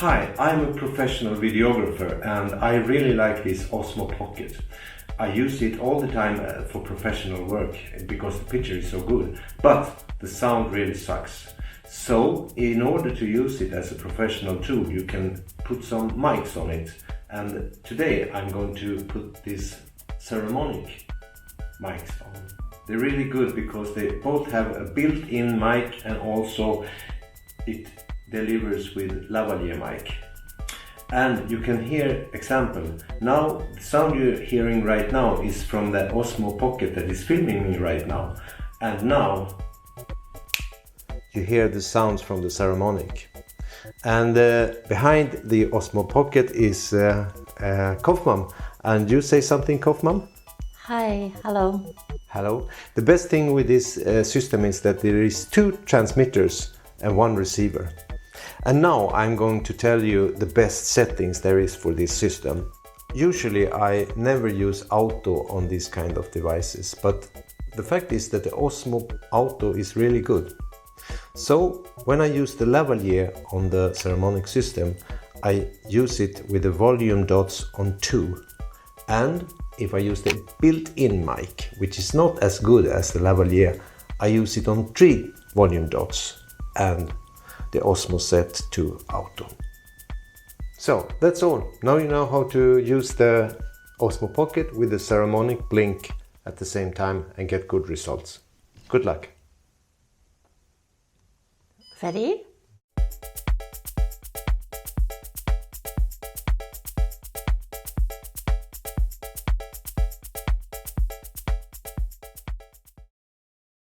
Hi, I'm a professional videographer and I really like this Osmo Pocket. I use it all the time for professional work because the picture is so good, but the sound really sucks. So in order to use it as a professional tool, you can put some mics on it. And today I'm going to put these Saramonic mics on. They're really good because they both have a built-in mic and also it delivers with lavalier mic. And you can hear example. Now the sound you're hearing right now is from the Osmo Pocket that is filming me right now. And now you hear the sounds from the Saramonic. And behind the Osmo Pocket is KOFMUM. And you say something, KOFMUM? Hi, hello. Hello. The best thing with this system is that there is 2 transmitters and 1 receiver. And now I'm going to tell you the best settings there is for this system. Usually I never use auto on these kind of devices, but the fact is that the Osmo Auto is really good. So when I use the lavalier on the Saramonic system, I use it with the volume dots on 2. And if I use the built-in mic, which is not as good as the lavalier, I use it on 3 volume dots and the Osmo set to auto. So that's all. Now you know how to use the Osmo Pocket with the Saramonic Blink at the same time and get good results. Good luck. Ready?